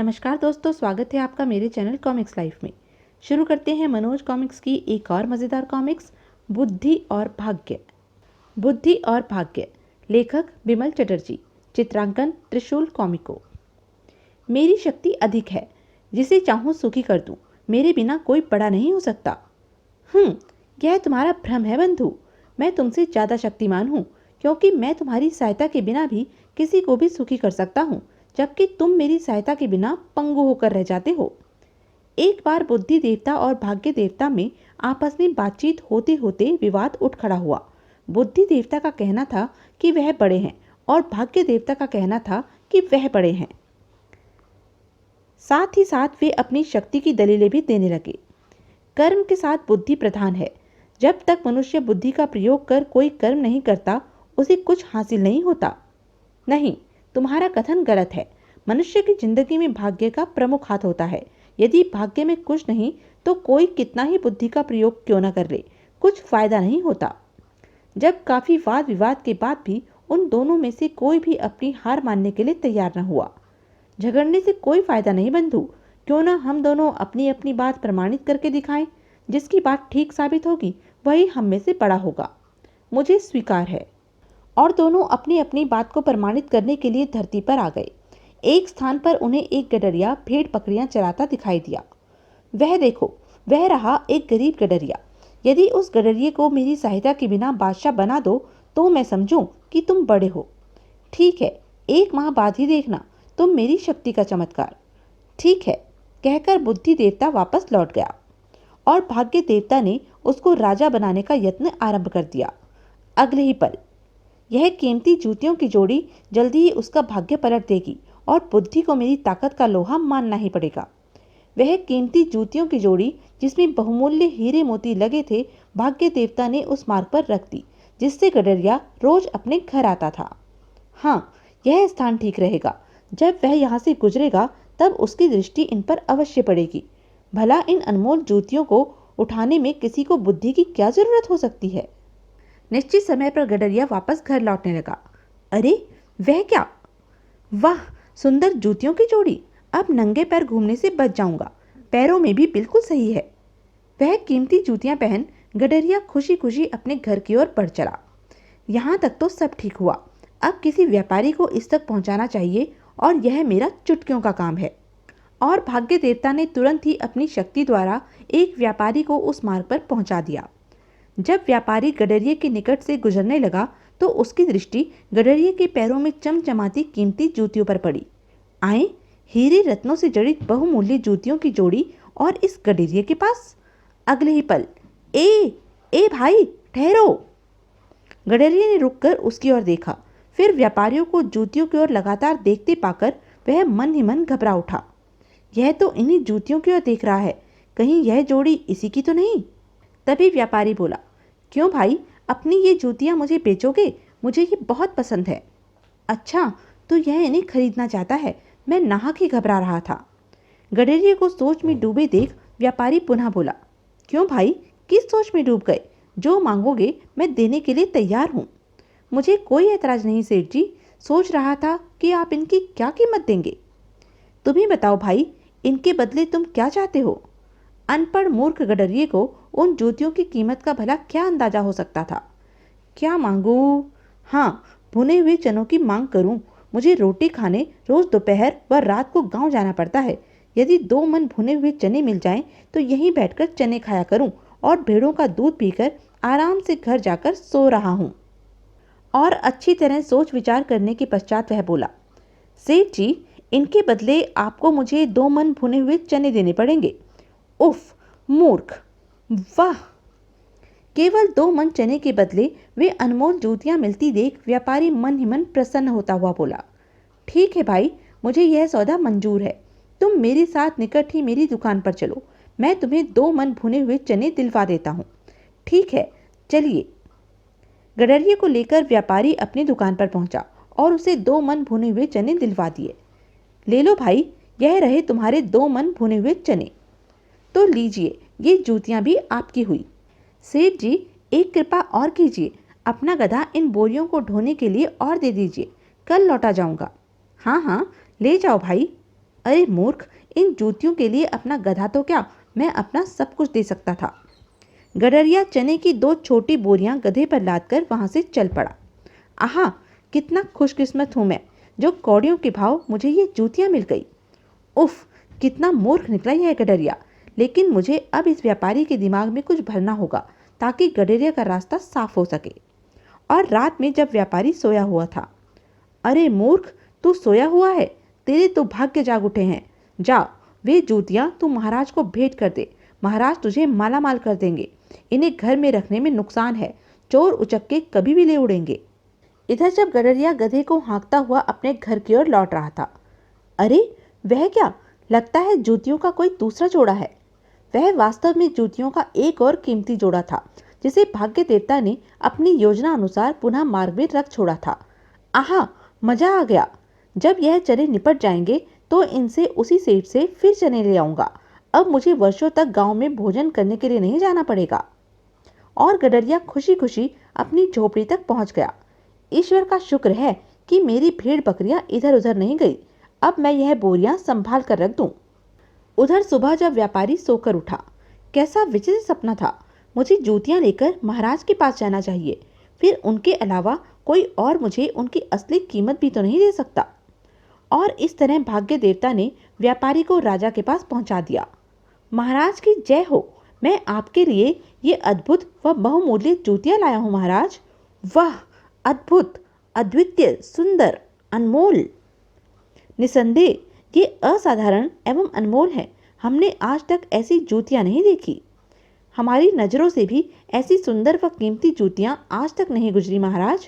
नमस्कार दोस्तों, स्वागत है आपका मेरे चैनल कॉमिक्स लाइफ में। शुरू करते हैं मनोज कॉमिक्स की एक और मज़ेदार कॉमिक्स, बुद्धि और भाग्य। बुद्धि और भाग्य, लेखक बिमल चटर्जी, चित्रांकन त्रिशूल कॉमिको। मेरी शक्ति अधिक है, जिसे चाहूँ सुखी कर दूँ, मेरे बिना कोई बड़ा नहीं हो सकता। यह तुम्हारा भ्रम है बंधु। मैं तुमसे ज़्यादा शक्तिमान हूँ, क्योंकि मैं तुम्हारी सहायता के बिना भी किसी को भी सुखी कर सकता हूँ, जबकि तुम मेरी सहायता के बिना पंगु होकर रह जाते हो। एक बार बुद्धि देवता और भाग्य देवता में आपस में बातचीत होते होते विवाद उठ खड़ा हुआ। बुद्धि देवता का कहना था कि वह बड़े हैं और भाग्य देवता का कहना था कि वह बड़े हैं। साथ ही साथ वे अपनी शक्ति की दलीलें भी देने लगे। कर्म के साथ बुद्धि प्रधान है। जब तक मनुष्य बुद्धि का प्रयोग कर कोई कर्म नहीं करता, उसे कुछ हासिल नहीं होता। नहीं, तुम्हारा कथन गलत है। मनुष्य की जिंदगी में भाग्य का प्रमुख हाथ होता है। यदि भाग्य में कुछ नहीं, तो कोई कितना ही बुद्धि का प्रयोग क्यों न कर ले, कुछ फायदा नहीं होता। जब काफी वाद विवाद के बाद भी उन दोनों में से कोई भी अपनी हार मानने के लिए तैयार न हुआ। झगड़ने से कोई फायदा नहीं बंधु। क्यों न हम दोनों अपनी अपनी बात प्रमाणित करके दिखाएं। जिसकी बात ठीक साबित होगी वही हम में से बड़ा होगा। मुझे स्वीकार है। और दोनों अपनी अपनी बात को प्रमाणित करने के लिए धरती पर आ गए। एक स्थान पर उन्हें एक गडरिया भेड़ बकरियां चराता दिखाई दिया। वह देखो, वह रहा एक गरीब गडरिया। यदि उस गडरिये को मेरी सहायता के बिना बादशाह बना दो, तो मैं समझूं कि तुम बड़े हो। ठीक है, 1 माह बाद ही देखना तुम मेरी शक्ति का चमत्कार। ठीक है, कहकर बुद्धि देवता वापस लौट गया और भाग्य देवता ने उसको राजा बनाने का यत्न आरंभ कर दिया। अगले ही पल यह कीमती जूतियों की जोड़ी जल्दी ही उसका भाग्य पलट देगी और बुद्धि को मेरी ताकत का लोहा मानना ही पड़ेगा। वह कीमती जूतियों की जोड़ी, जिसमें बहुमूल्य हीरे मोती लगे थे, भाग्य देवता ने उस मार्ग पर रख दी जिससे गडरिया रोज अपने घर आता था। हाँ, यह स्थान ठीक रहेगा। जब वह यहाँ से गुजरेगा तब उसकी दृष्टि इन पर अवश्य पड़ेगी। भला इन अनमोल जूतियों को उठाने में किसी को बुद्धि की क्या जरूरत हो सकती है। निश्चित समय पर गडरिया वापस घर लौटने लगा। अरे, वह क्या! वाह, सुंदर जूतियों की जोड़ी। अब नंगे पैर घूमने से बच जाऊंगा। पैरों में भी बिल्कुल सही है। वह कीमती जूतियां पहन गडरिया खुशी खुशी अपने घर की ओर बढ़ चला। यहाँ तक तो सब ठीक हुआ। अब किसी व्यापारी को इस तक पहुंचाना चाहिए और यह मेरा चुटकियों का काम है। और भाग्य देवता ने तुरंत ही अपनी शक्ति द्वारा एक व्यापारी को उस मार्ग पर पहुंचा दिया। जब व्यापारी गडरिये के निकट से गुजरने लगा तो उसकी दृष्टि गडरिये के पैरों में चमचमाती कीमती जूतियों पर पड़ी। आए, हीरे रत्नों से जड़ी बहुमूल्य जूतियों की जोड़ी और इस गडरिये के पास। अगले ही पल, ए भाई, ठहरो! गडरिये ने रुककर उसकी ओर देखा। फिर व्यापारियों को जूतियों की ओर लगातार देखते पाकर वह मन ही मन घबरा उठा। यह तो इन्हीं जूतियों की ओर देख रहा है। कहीं यह जोड़ी इसी की तो नहीं। तभी व्यापारी बोला, क्यों भाई, अपनी ये जूतियां मुझे बेचोगे? मुझे ये बहुत पसंद है। अच्छा, तो यह इन्हें खरीदना चाहता है। मैं नाहक ही घबरा रहा था। गडरिये को सोच में डूबे देख व्यापारी पुनः बोला, क्यों भाई, किस सोच में डूब गए? जो मांगोगे मैं देने के लिए तैयार हूँ। मुझे कोई ऐतराज नहीं सेठ जी। सोच रहा था कि आप इनकी क्या कीमत देंगे। तुम ही बताओ भाई, इनके बदले तुम क्या चाहते हो? अनपढ़ मूर्ख गडरिये को उन जूतियों की कीमत का भला क्या अंदाजा हो सकता था। क्या मांगू? हाँ, भुने हुए चनों की मांग करूं। मुझे रोटी खाने रोज दोपहर व रात को गांव जाना पड़ता है। यदि 2 मन भुने हुए चने मिल जाएं तो यहीं बैठकर चने खाया करूं और भेड़ों का दूध पीकर आराम से घर जाकर सो रहा हूं। और अच्छी तरह सोच विचार करने के पश्चात वह बोला, सेठ जी, इनके बदले आपको मुझे 2 मन भुने हुए चने देने पड़ेंगे। उफ, मूर्ख! वाह! केवल 2 मन चने के बदले वे अनमोल जूतियां मिलती देख व्यापारी मन ही मन प्रसन्न होता हुआ बोला, ठीक है भाई, मुझे यह सौदा मंजूर है। तुम मेरे साथ निकट ही मेरी दुकान पर चलो। मैं तुम्हें 2 मन भुने हुए चने दिलवा देता हूँ। ठीक है, चलिए। गडरिये को लेकर व्यापारी अपनी दुकान पर पहुंचा और उसे 2 मन भुने हुए चने दिलवा दिए। ले लो भाई, यह रहे तुम्हारे 2 मन भुने हुए चने। तो लीजिए, ये जूतियां भी आपकी हुई। सेठ जी, एक कृपा और कीजिए। अपना गधा इन बोरियों को ढोने के लिए और दे दीजिए। कल लौटा जाऊंगा। हाँ हाँ, ले जाओ भाई। अरे मूर्ख, इन जूतियों के लिए अपना गधा तो क्या, मैं अपना सब कुछ दे सकता था। गडरिया चने की 2 छोटी बोरियां गधे पर लादकर वहां से चल पड़ा। आहा, कितना खुशकिस्मत हूं मैं, जो कौड़ियों के भाव मुझे ये जूतियां मिल गई। उफ, कितना मूर्ख निकला यह गडरिया। लेकिन मुझे अब इस व्यापारी के दिमाग में कुछ भरना होगा ताकि गडरिया का रास्ता साफ हो सके। और रात में जब व्यापारी सोया हुआ था, अरे मूर्ख, तू सोया हुआ है, तेरे तो भाग्य जाग उठे हैं। जा, वे जूतियां तू महाराज को भेंट कर दे, महाराज तुझे माला माल कर देंगे। इन्हें घर में रखने में नुकसान है, चोर उचक्के कभी भी ले उड़ेंगे। इधर जब गडरिया गधे को हाँकता हुआ अपने घर की ओर लौट रहा था, अरे वह क्या, लगता है जूतियों का कोई दूसरा जोड़ा है। वह वास्तव में जूतियों का एक और कीमती जोड़ा था, जिसे भाग्य देवता ने अपनी योजना अनुसार पुनः मार्ग में रख छोड़ा था। आहा, मजा आ गया। जब यह चने निपट जाएंगे तो इनसे उसी सेठ से फिर चने ले आऊंगा। अब मुझे वर्षों तक गांव में भोजन करने के लिए नहीं जाना पड़ेगा। और गडरिया खुशी खुशी अपनी झोपड़ी तक पहुंच गया। ईश्वर का शुक्र है कि मेरी भेड़ बकरियां इधर उधर नहीं गई। अब मैं यह बोरियां संभाल कर रख दूं। उधर सुबह जब व्यापारी सोकर उठा, कैसा विचित्र सपना था। मुझे जूतियां लेकर महाराज के पास जाना चाहिए, फिर उनके अलावा कोई और मुझे उनकी असली कीमत भी तो नहीं दे सकता। और इस तरह भाग्य देवता ने व्यापारी को राजा के पास पहुंचा दिया। महाराज की जय हो, मैं आपके लिए ये अद्भुत व बहुमूल्य जूतियां लाया हूं महाराज। वाह, अद्भुत, अद्वितीय, सुंदर, अनमोल। निसंदेह ये असाधारण एवं अनमोल है। हमने आज तक ऐसी जूतियां नहीं देखी। हमारी नजरों से भी ऐसी सुंदर व कीमती जूतियां आज तक नहीं गुजरी महाराज।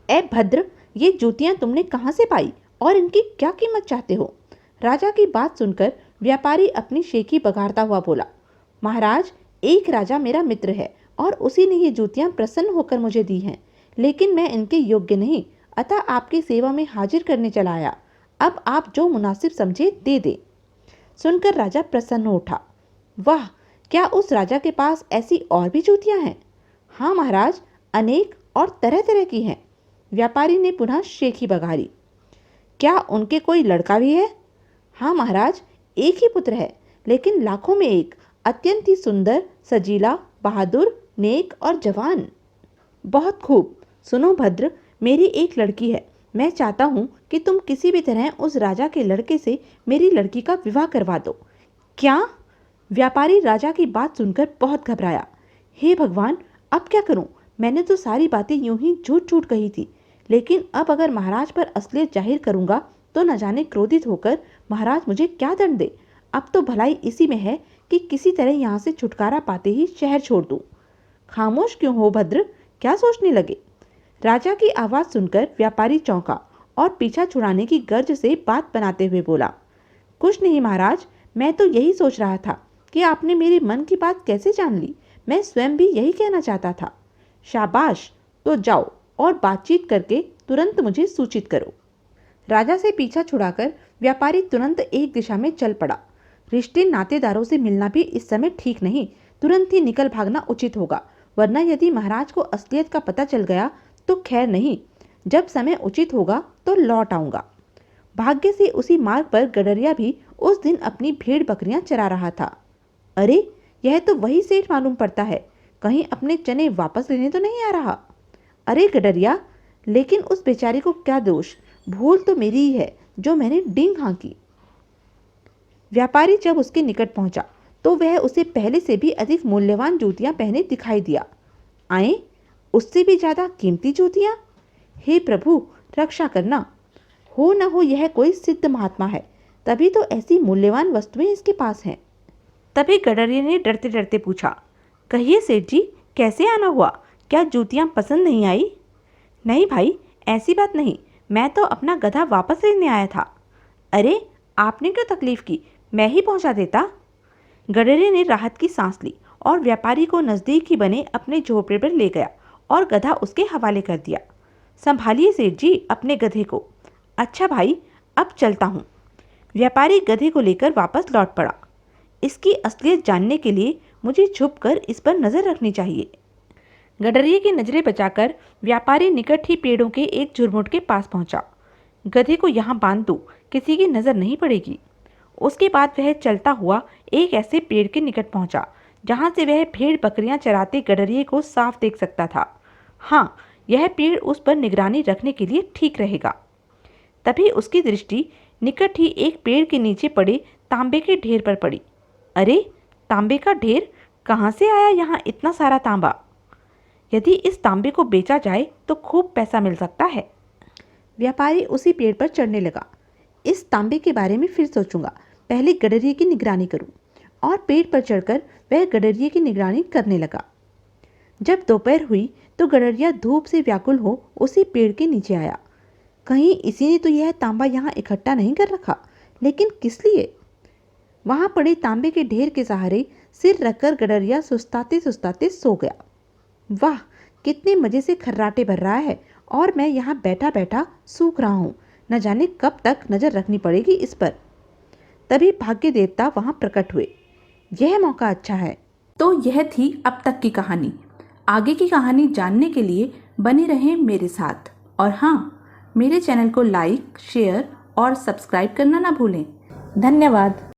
ए भद्र, ये जूतियां तुमने कहां से पाई और इनकी क्या कीमत चाहते हो? राजा की बात सुनकर व्यापारी अपनी शेखी बघाड़ता हुआ बोला, महाराज, एक राजा मेरा मित्र है और उसी ने ये जूतियां प्रसन्न होकर मुझे दी हैं, लेकिन मैं इनके योग्य नहीं, अतः आपकी सेवा में हाजिर करने चला आया। अब आप जो मुनासिब समझे दे दे। सुनकर राजा प्रसन्न हो उठा। वाह, क्या उस राजा के पास ऐसी और भी जूतियां हैं? हाँ महाराज, अनेक और तरह तरह की हैं। व्यापारी ने पुनः शेखी बघारी। क्या उनके कोई लड़का भी है? हाँ महाराज, एक ही पुत्र है, लेकिन लाखों में एक, अत्यंत ही सुंदर, सजीला, बहादुर, नेक और जवान। बहुत खूब। सुनो भद्र, मेरी एक लड़की है। मैं चाहता हूँ कि तुम किसी भी तरह उस राजा के लड़के से मेरी लड़की का विवाह करवा दो। क्या? व्यापारी राजा की बात सुनकर बहुत घबराया। हे भगवान, अब क्या करूं? मैंने तो सारी बातें यूं ही झूठ झूठ कही थी, लेकिन अब अगर महाराज पर असलियत जाहिर करूंगा तो न जाने क्रोधित होकर महाराज मुझे क्या दंड दे। अब तो भलाई इसी में है कि किसी तरह यहाँ से छुटकारा पाते ही शहर छोड़ दूं। खामोश क्यों हो भद्र, क्या सोचने लगे? राजा की आवाज़ सुनकर व्यापारी चौंका और पीछा छुड़ाने की गर्ज से बात बनाते हुए बोला, कुछ नहीं महाराज, मैं तो यही सोच रहा था कि आपने मेरे मन की बात कैसे जान ली। मैं स्वयं भी यही कहना चाहता था। शाबाश, तो जाओ और बातचीत करके तुरंत मुझे सूचित करो। राजा से पीछा छुड़ाकर व्यापारी तुरंत एक दिशा में चल पड़ा। रिश्ते नातेदारों से मिलना भी इस समय ठीक नहीं, तुरंत ही निकल भागना उचित होगा, वरना यदि महाराज को असलियत का पता चल गया तो खैर नहीं। जब समय उचित होगा तो लौट आऊंगा। भाग्य से उसी मार्ग पर गडरिया भी उस दिन अपनी भेड़ बकरियां चरा रहा था। अरे, यह तो वही सेठ मालूम पड़ता है, कहीं अपने चने वापस लेने तो नहीं आ रहा। अरे गडरिया, लेकिन उस बेचारी को क्या दोष, भूल तो मेरी ही है जो मैंने डींग हाँकी। व्यापारी जब उसके निकट पहुंचा तो वह उसे पहले से भी अधिक मूल्यवान जूतियां पहने दिखाई दिया। आए, उससे भी ज्यादा कीमती जूतियां? हे प्रभु, रक्षा करना। हो न हो यह कोई सिद्ध महात्मा है, तभी तो ऐसी मूल्यवान वस्तुएं इसके पास हैं। तभी गडरिया ने डरते डरते पूछा, कहिए सेठ जी, कैसे आना हुआ? क्या जूतियां पसंद नहीं आई? नहीं भाई, ऐसी बात नहीं, मैं तो अपना गधा वापस लेने आया था। अरे, आपने क्यों तकलीफ की, मैं ही पहुंचा देता। गडरिया ने राहत की सांस ली और व्यापारी को नज़दीक ही बने अपने झोपड़े पर ले गया और गधा उसके हवाले कर दिया। संभालिए सेठ जी अपने गधे को। अच्छा भाई, अब चलता हूँ। व्यापारी गधे को लेकर वापस लौट पड़ा। इसकी असलियत जानने के लिए मुझे छुपकर इस पर नज़र रखनी चाहिए। गडरिया की नज़रें बचाकर व्यापारी निकट ही पेड़ों के एक झुरमुट के पास पहुंचा। गधे को यहाँ बांध दो, किसी की नज़र नहीं पड़ेगी। उसके बाद वह चलता हुआ एक ऐसे पेड़ के निकट पहुंचा जहां से वह भेड़ बकरियां चराते गडरिये को साफ देख सकता था। हाँ, यह पेड़ उस पर निगरानी रखने के लिए ठीक रहेगा। तभी उसकी दृष्टि निकट ही एक पेड़ के नीचे पड़े तांबे के ढेर पर पड़ी। अरे, तांबे का ढेर! कहाँ से आया यहाँ इतना सारा तांबा? यदि इस तांबे को बेचा जाए तो खूब पैसा मिल सकता है। व्यापारी उसी पेड़ पर चढ़ने लगा। इस तांबे के बारे में फिर सोचूंगा, पहले गडरिये की निगरानी करूं। और पेड़ पर चढ़कर वह गडरिये की निगरानी करने लगा। जब दोपहर हुई तो गडरिया धूप से व्याकुल हो उसी पेड़ के नीचे आया। कहीं इसी ने तो यह तांबा यहाँ इकट्ठा नहीं कर रखा, लेकिन किस लिए? वहां पड़े तांबे के ढेर के सहारे सिर रखकर गडरिया सुस्ताते सुस्ताते सो गया। वाह, कितने मजे से खर्राटे भर रहा है और मैं यहाँ बैठा बैठा सूख रहा हूँ। न जाने कब तक नजर रखनी पड़ेगी इस पर। तभी भाग्य देवता वहां प्रकट हुए। यह मौका अच्छा है। तो यह थी अब तक की कहानी। आगे की कहानी जानने के लिए बने रहें मेरे साथ। और हाँ, मेरे चैनल को लाइक, शेयर और सब्सक्राइब करना ना भूलें। धन्यवाद।